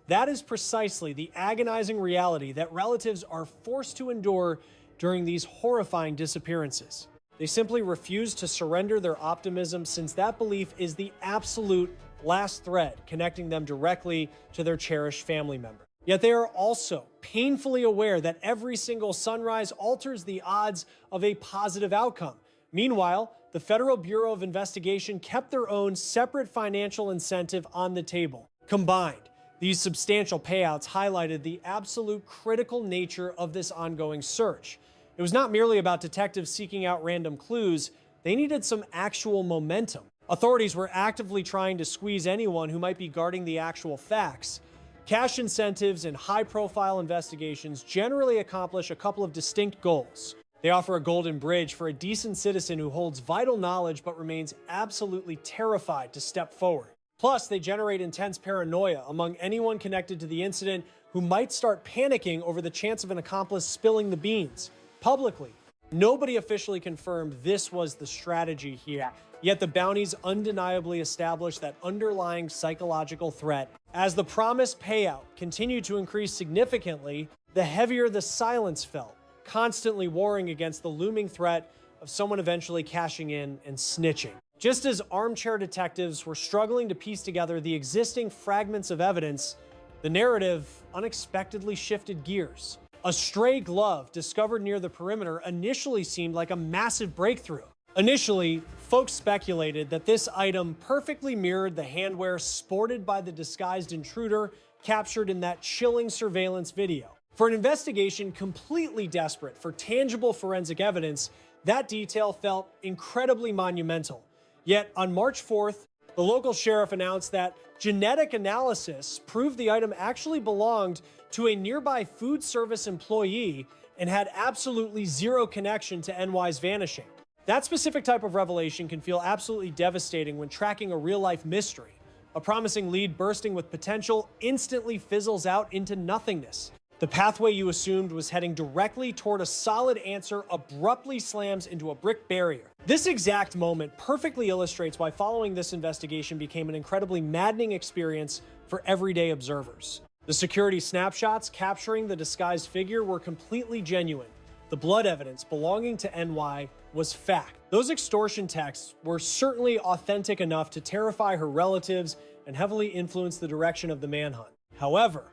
That is precisely the agonizing reality that relatives are forced to endure during these horrifying disappearances. They simply refuse to surrender their optimism, since that belief is the absolute last thread connecting them directly to their cherished family member. Yet they are also painfully aware that every single sunrise alters the odds of a positive outcome. Meanwhile, the Federal Bureau of Investigation kept their own separate financial incentive on the table. Combined, these substantial payouts highlighted the absolute critical nature of this ongoing search. It was not merely about detectives seeking out random clues. They needed some actual momentum. Authorities were actively trying to squeeze anyone who might be guarding the actual facts. Cash incentives and high-profile investigations generally accomplish a couple of distinct goals. They offer a golden bridge for a decent citizen who holds vital knowledge but remains absolutely terrified to step forward. Plus, they generate intense paranoia among anyone connected to the incident who might start panicking over the chance of an accomplice spilling the beans. Publicly, nobody officially confirmed this was the strategy here, yet the bounties undeniably established that underlying psychological threat. As the promised payout continued to increase significantly, the heavier the silence felt, constantly warring against the looming threat of someone eventually cashing in and snitching. Just as armchair detectives were struggling to piece together the existing fragments of evidence, the narrative unexpectedly shifted gears. A stray glove discovered near the perimeter initially seemed like a massive breakthrough. Initially, folks speculated that this item perfectly mirrored the handwear sported by the disguised intruder captured in that chilling surveillance video. For an investigation completely desperate for tangible forensic evidence, that detail felt incredibly monumental. Yet on March 4th, the local sheriff announced that genetic analysis proved the item actually belonged to a nearby food service employee and had absolutely zero connection to NY's vanishing. That specific type of revelation can feel absolutely devastating when tracking a real-life mystery. A promising lead bursting with potential instantly fizzles out into nothingness. The pathway you assumed was heading directly toward a solid answer abruptly slams into a brick barrier. This exact moment perfectly illustrates why following this investigation became an incredibly maddening experience for everyday observers. The security snapshots capturing the disguised figure were completely genuine. The blood evidence belonging to NY was fact. Those extortion texts were certainly authentic enough to terrify her relatives and heavily influence the direction of the manhunt. However,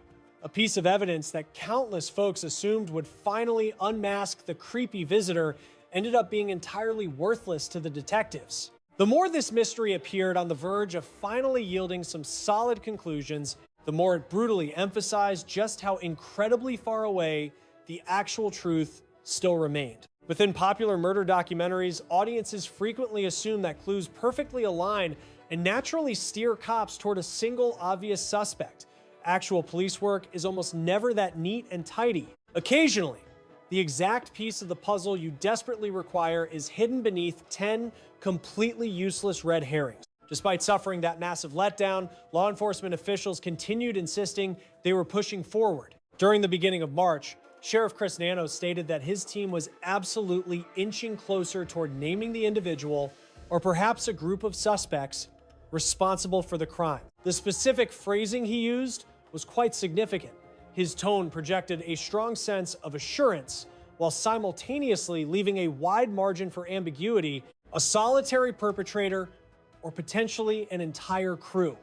a piece of evidence that countless folks assumed would finally unmask the creepy visitor ended up being entirely worthless to the detectives. The more this mystery appeared on the verge of finally yielding some solid conclusions, the more it brutally emphasized just how incredibly far away the actual truth still remained. Within popular murder documentaries, audiences frequently assume that clues perfectly align and naturally steer cops toward a single obvious suspect. Actual police work is almost never that neat and tidy. Occasionally, the exact piece of the puzzle you desperately require is hidden beneath 10 completely useless red herrings. Despite suffering that massive letdown, law enforcement officials continued insisting they were pushing forward. During the beginning of March, Sheriff Chris Nano stated that his team was absolutely inching closer toward naming the individual, or perhaps a group of suspects, responsible for the crime. The specific phrasing he used was quite significant. His tone projected a strong sense of assurance, while simultaneously leaving a wide margin for ambiguity: a solitary perpetrator or potentially an entire crew.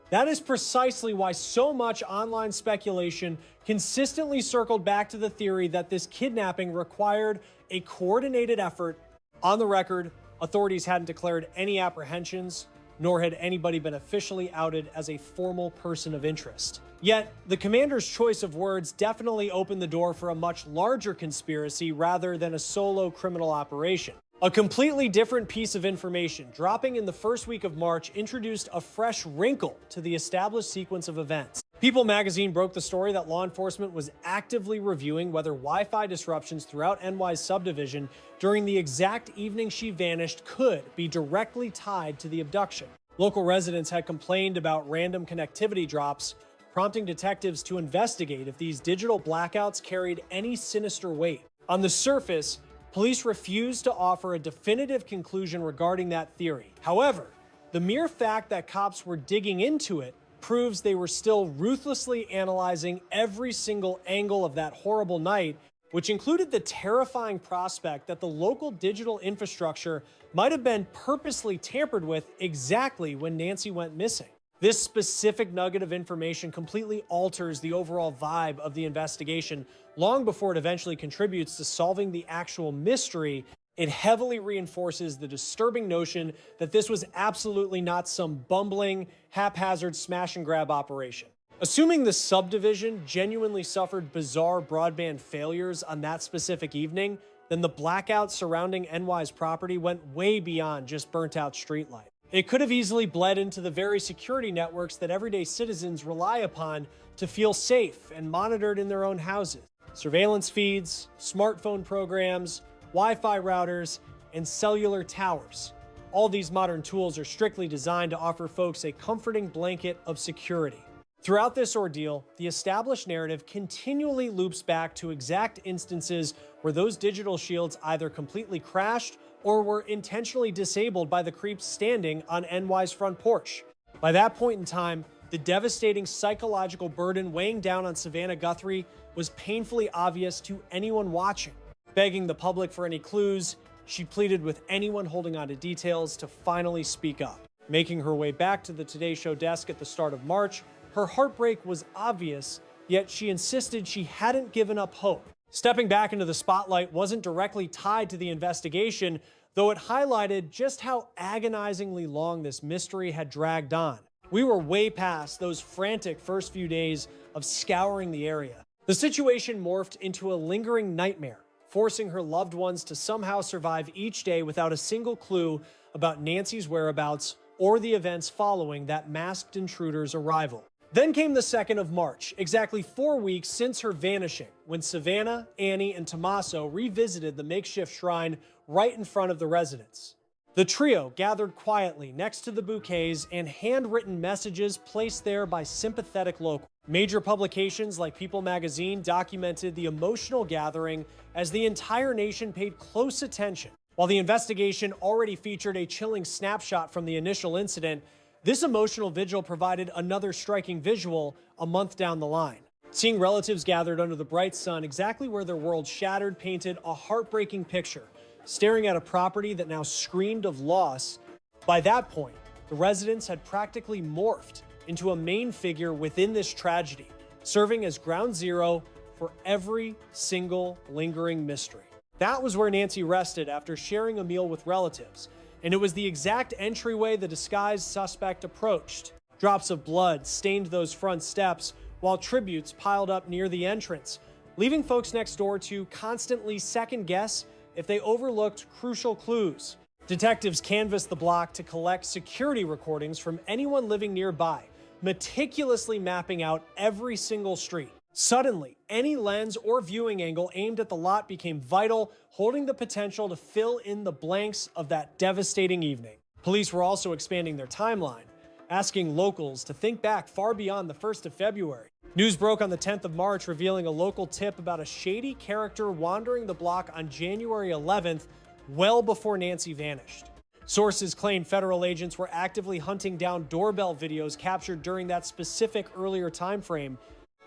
That is precisely why so much online speculation consistently circled back to the theory that this kidnapping required a coordinated effort. On the record, authorities hadn't declared any apprehensions, nor had anybody been officially outed as a formal person of interest. Yet, the commander's choice of words definitely opened the door for a much larger conspiracy rather than a solo criminal operation. A completely different piece of information dropping in the first week of March introduced a fresh wrinkle to the established sequence of events. People magazine broke the story that law enforcement was actively reviewing whether Wi-Fi disruptions throughout NY's subdivision during the exact evening she vanished could be directly tied to the abduction. Local residents had complained about random connectivity drops, prompting detectives to investigate if these digital blackouts carried any sinister weight. On the surface, Police refused to offer a definitive conclusion regarding that theory. However, the mere fact that cops were digging into it proves they were still ruthlessly analyzing every single angle of that horrible night, which included the terrifying prospect that the local digital infrastructure might have been purposely tampered with exactly when Nancy went missing. This specific nugget of information completely alters the overall vibe of the investigation long before it eventually contributes to solving the actual mystery. It heavily reinforces the disturbing notion that this was absolutely not some bumbling, haphazard smash and grab operation. Assuming the subdivision genuinely suffered bizarre broadband failures on that specific evening, then the blackout surrounding NY's property went way beyond just burnt out streetlight. It could have easily bled into the very security networks that everyday citizens rely upon to feel safe and monitored in their own houses. Surveillance feeds, smartphone programs, Wi-Fi routers, and cellular towers. All these modern tools are strictly designed to offer folks a comforting blanket of security. Throughout this ordeal, the established narrative continually loops back to exact instances where those digital shields either completely crashed or were intentionally disabled by the creeps standing on NY's front porch. By that point in time, the devastating psychological burden weighing down on Savannah Guthrie was painfully obvious to anyone watching. Begging the public for any clues, she pleaded with anyone holding on to details to finally speak up. Making her way back to the Today Show desk at the start of March, her heartbreak was obvious, yet she insisted she hadn't given up hope. Stepping back into the spotlight wasn't directly tied to the investigation, though it highlighted just how agonizingly long this mystery had dragged on. We were way past those frantic first few days of scouring the area. The situation morphed into a lingering nightmare, forcing her loved ones to somehow survive each day without a single clue about Nancy's whereabouts or the events following that masked intruder's arrival. Then came the 2nd of March, exactly 4 weeks since her vanishing, when Savannah, Annie, and Tommaso revisited the makeshift shrine right in front of the residence. The trio gathered quietly next to the bouquets and handwritten messages placed there by sympathetic locals. Major publications like People magazine documented the emotional gathering as the entire nation paid close attention. While the investigation already featured a chilling snapshot from the initial incident, this emotional vigil provided another striking visual a month down the line. Seeing relatives gathered under the bright sun exactly where their world shattered painted a heartbreaking picture, staring at a property that now screamed of loss. By that point, the residents had practically morphed into a main figure within this tragedy, serving as ground zero for every single lingering mystery. That was where Nancy rested after sharing a meal with relatives, and it was the exact entryway the disguised suspect approached. Drops of blood stained those front steps, while tributes piled up near the entrance, leaving folks next door to constantly second-guess if they overlooked crucial clues. Detectives canvassed the block to collect security recordings from anyone living nearby, meticulously mapping out every single street. Suddenly, any lens or viewing angle aimed at the lot became vital, holding the potential to fill in the blanks of that devastating evening. Police were also expanding their timeline, asking locals to think back far beyond the 1st of February. News broke on the 10th of March, revealing a local tip about a shady character wandering the block on January 11th, well before Nancy vanished. Sources claimed federal agents were actively hunting down doorbell videos captured during that specific earlier time frame.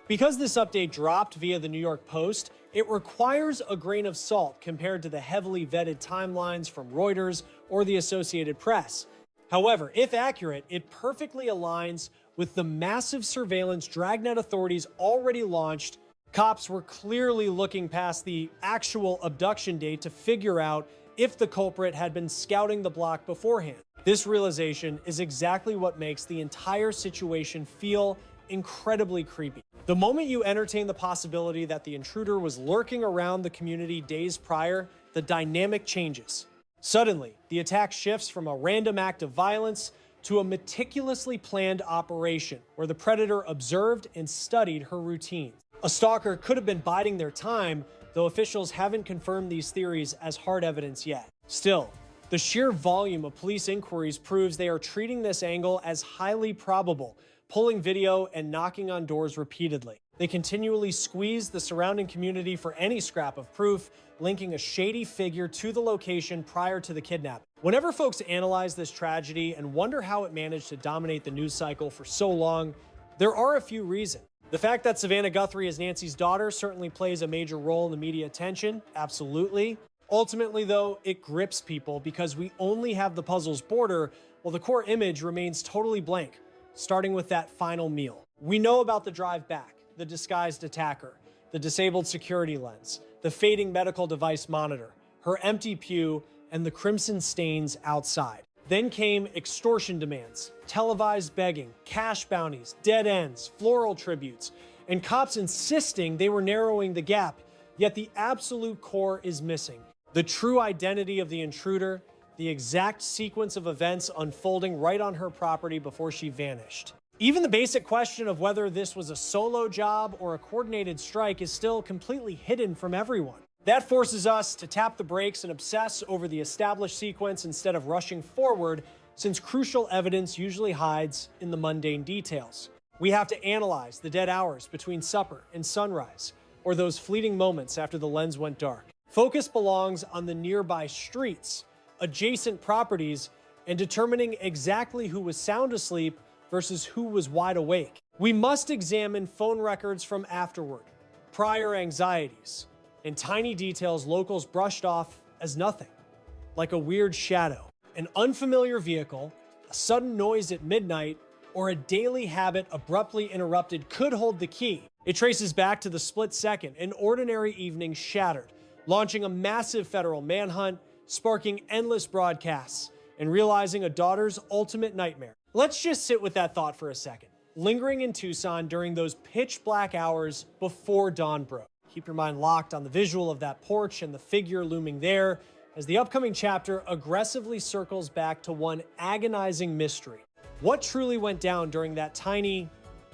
Because this update dropped via the New York Post, it requires a grain of salt compared to the heavily vetted timelines from Reuters or the Associated Press. However, if accurate, it perfectly aligns with the massive surveillance Dragnet authorities already launched. Cops were clearly looking past the actual abduction date to figure out if the culprit had been scouting the block beforehand. This realization is exactly what makes the entire situation feel incredibly creepy. The moment you entertain the possibility that the intruder was lurking around the community days prior, the dynamic changes. Suddenly, the attack shifts from a random act of violence to a meticulously planned operation where the predator observed and studied her routine. A stalker could have been biding their time, though officials haven't confirmed these theories as hard evidence yet. Still, the sheer volume of police inquiries proves they are treating this angle as highly probable, pulling video and knocking on doors repeatedly. They continually squeezed the surrounding community for any scrap of proof, linking a shady figure to the location prior to the kidnapping. Whenever folks analyze this tragedy and wonder how it managed to dominate the news cycle for so long, there are a few reasons. The fact that Savannah Guthrie is Nancy's daughter certainly plays a major role in the media attention, absolutely. Ultimately, though, it grips people because we only have the puzzle's border while the core image remains totally blank, starting with that final meal. We know about the drive back, the disguised attacker, the disabled security lens, the fading medical device monitor, her empty pew, and the crimson stains outside. Then came extortion demands, televised begging, cash bounties, dead ends, floral tributes, and cops insisting they were narrowing the gap, yet the absolute core is missing. The true identity of the intruder, the exact sequence of events unfolding right on her property before she vanished. Even the basic question of whether this was a solo job or a coordinated strike is still completely hidden from everyone. That forces us to tap the brakes and obsess over the established sequence instead of rushing forward, since crucial evidence usually hides in the mundane details. We have to analyze the dead hours between supper and sunrise, or those fleeting moments after the lens went dark. Focus belongs on the nearby streets, adjacent properties, and determining exactly who was sound asleep versus who was wide awake. We must examine phone records from afterward, prior anxieties, and tiny details locals brushed off as nothing, like a weird shadow, an unfamiliar vehicle, a sudden noise at midnight, or a daily habit abruptly interrupted could hold the key. It traces back to the split second an ordinary evening shattered, launching a massive federal manhunt, sparking endless broadcasts, and realizing a daughter's ultimate nightmare. Let's just sit with that thought for a second, lingering in Tucson during those pitch black hours before dawn broke. Keep your mind locked on the visual of that porch and the figure looming there as the upcoming chapter aggressively circles back to one agonizing mystery. What truly went down during that tiny,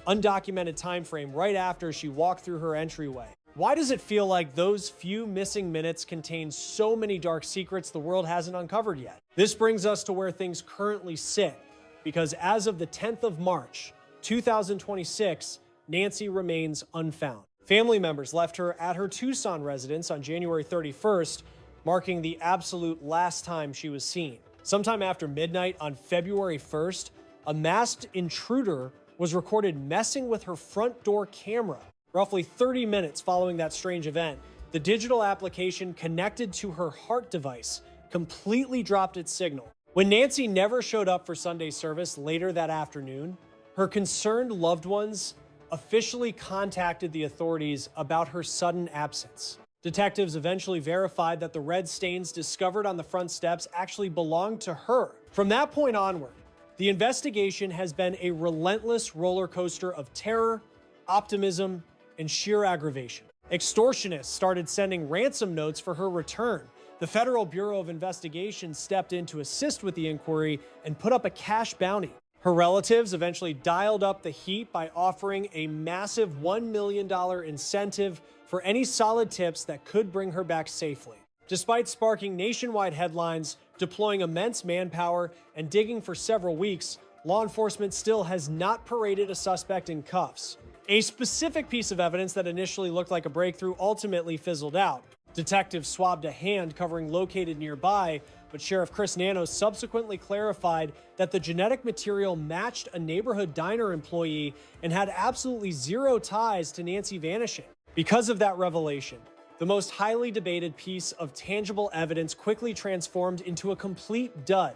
undocumented time frame right after she walked through her entryway? Why does it feel like those few missing minutes contain so many dark secrets the world hasn't uncovered yet? This brings us to where things currently sit, because as of the 10th of March, 2026, Nancy remains unfound. Family members left her at her Tucson residence on January 31st, marking the absolute last time she was seen. Sometime after midnight on February 1st, a masked intruder was recorded messing with her front door camera. Roughly 30 minutes following that strange event, the digital application connected to her heart device completely dropped its signal. When Nancy never showed up for Sunday service later that afternoon, her concerned loved ones officially contacted the authorities about her sudden absence. Detectives eventually verified that the red stains discovered on the front steps actually belonged to her. From that point onward, the investigation has been a relentless roller coaster of terror, optimism, and sheer aggravation. Extortionists started sending ransom notes for her return. The Federal Bureau of Investigation stepped in to assist with the inquiry and put up a cash bounty. Her relatives eventually dialed up the heat by offering a massive $1 million incentive for any solid tips that could bring her back safely. Despite sparking nationwide headlines, deploying immense manpower, and digging for several weeks, law enforcement still has not paraded a suspect in cuffs. A specific piece of evidence that initially looked like a breakthrough ultimately fizzled out. Detectives swabbed a hand covering located nearby, but Sheriff Chris Nanos subsequently clarified that the genetic material matched a neighborhood diner employee and had absolutely zero ties to Nancy vanishing. Because of that revelation, the most highly debated piece of tangible evidence quickly transformed into a complete dud,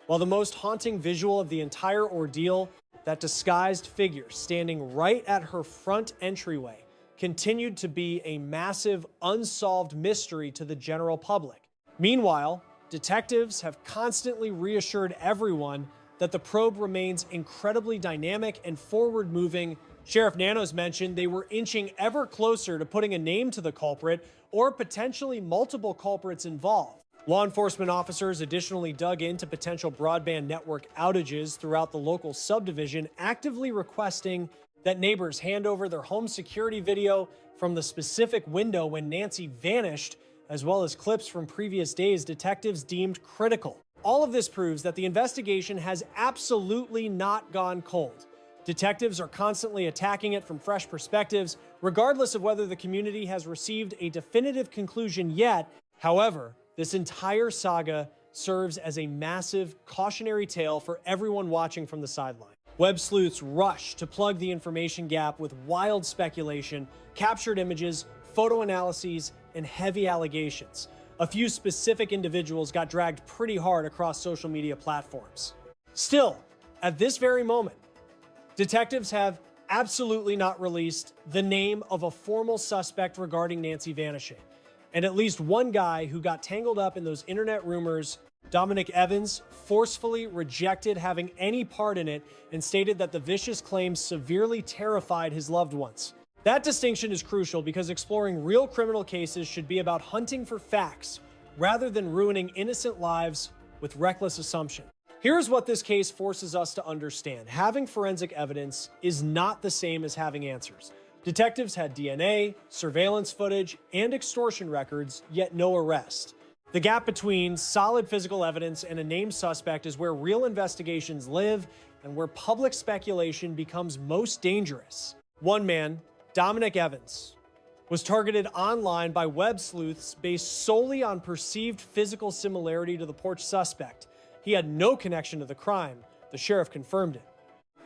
while the most haunting visual of the entire ordeal, that disguised figure standing right at her front entryway, continued to be a massive, unsolved mystery to the general public. Meanwhile, detectives have constantly reassured everyone that the probe remains incredibly dynamic and forward-moving. Sheriff Nanos mentioned they were inching ever closer to putting a name to the culprit or potentially multiple culprits involved. Law enforcement officers additionally dug into potential broadband network outages throughout the local subdivision, actively requesting that neighbors hand over their home security video from the specific window when Nancy vanished, as well as clips from previous days detectives deemed critical. All of this proves that the investigation has absolutely not gone cold. Detectives are constantly attacking it from fresh perspectives, regardless of whether the community has received a definitive conclusion yet. However, this entire saga serves as a massive cautionary tale for everyone watching from the sideline. Web sleuths rush to plug the information gap with wild speculation, captured images, photo analyses, and heavy allegations. A few specific individuals got dragged pretty hard across social media platforms. Still, at this very moment, detectives have absolutely not released the name of a formal suspect regarding Nancy vanishing. And at least one guy who got tangled up in those internet rumors, Dominic Evans, forcefully rejected having any part in it and stated that the vicious claims severely terrified his loved ones. That distinction is crucial because exploring real criminal cases should be about hunting for facts rather than ruining innocent lives with reckless assumption. Here's what this case forces us to understand. Having forensic evidence is not the same as having answers. Detectives had DNA, surveillance footage, and extortion records, yet no arrest. The gap between solid physical evidence and a named suspect is where real investigations live and where public speculation becomes most dangerous. One man, Dominic Evans, was targeted online by web sleuths based solely on perceived physical similarity to the porch suspect. He had no connection to the crime. The sheriff confirmed it.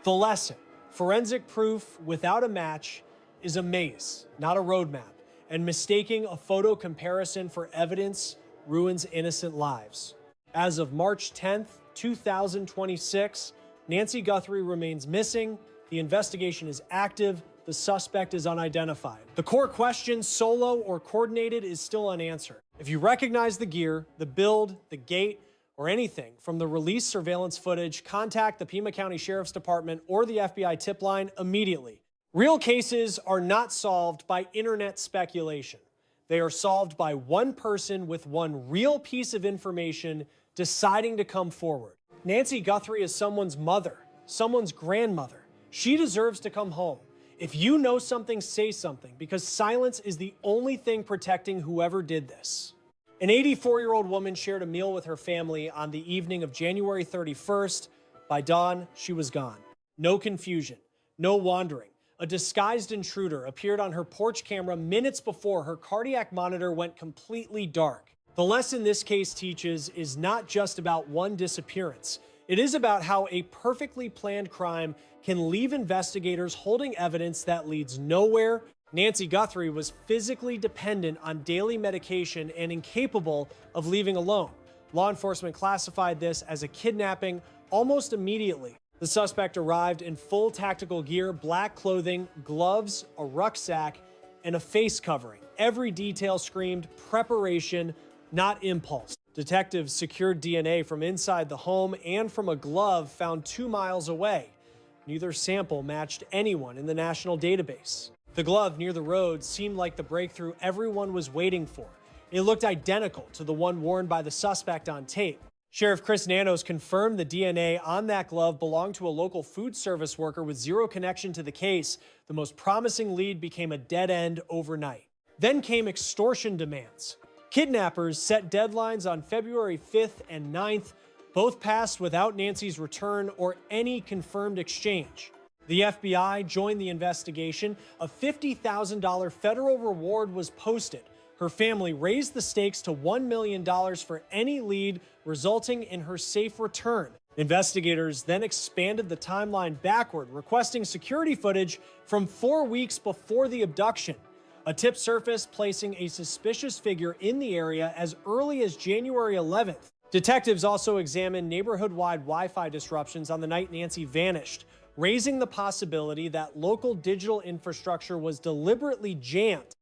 The lesson: forensic proof without a match is a maze, not a roadmap, and mistaking a photo comparison for evidence ruins innocent lives. As of March 10th, 2026, Nancy Guthrie remains missing. The investigation is active. The suspect is unidentified. The core question, solo or coordinated, is still unanswered. If you recognize the gear, the build, the gait, or anything from the released surveillance footage, contact the Pima County Sheriff's Department or the FBI tip line immediately. Real cases are not solved by internet speculation. They are solved by one person with one real piece of information deciding to come forward. Nancy Guthrie is someone's mother, someone's grandmother. She deserves to come home. If you know something, say something, because silence is the only thing protecting whoever did this. An 84-year-old woman shared a meal with her family on the evening of January 31st. By dawn, she was gone. No confusion, no wandering. A disguised intruder appeared on her porch camera minutes before her cardiac monitor went completely dark. The lesson this case teaches is not just about one disappearance. It is about how a perfectly planned crime can leave investigators holding evidence that leads nowhere. Nancy Guthrie was physically dependent on daily medication and incapable of leaving alone. Law enforcement classified this as a kidnapping almost immediately. The suspect arrived in full tactical gear, black clothing, gloves, a rucksack, and a face covering. Every detail screamed preparation, not impulse. Detectives secured DNA from inside the home and from a glove found 2 miles away. Neither sample matched anyone in the national database. The glove near the road seemed like the breakthrough everyone was waiting for. It looked identical to the one worn by the suspect on tape. Sheriff Chris Nanos confirmed the DNA on that glove belonged to a local food service worker with zero connection to the case. The most promising lead became a dead end overnight. Then came extortion demands. Kidnappers set deadlines on February 5th and 9th. Both passed without Nancy's return or any confirmed exchange. The FBI joined the investigation. A $50,000 federal reward was posted. Her family raised the stakes to $1 million for any lead, resulting in her safe return. Investigators then expanded the timeline backward, requesting security footage from 4 weeks before the abduction. A tip surfaced, placing a suspicious figure in the area as early as January 11th. Detectives also examined neighborhood-wide Wi-Fi disruptions on the night Nancy vanished, raising the possibility that local digital infrastructure was deliberately jammed.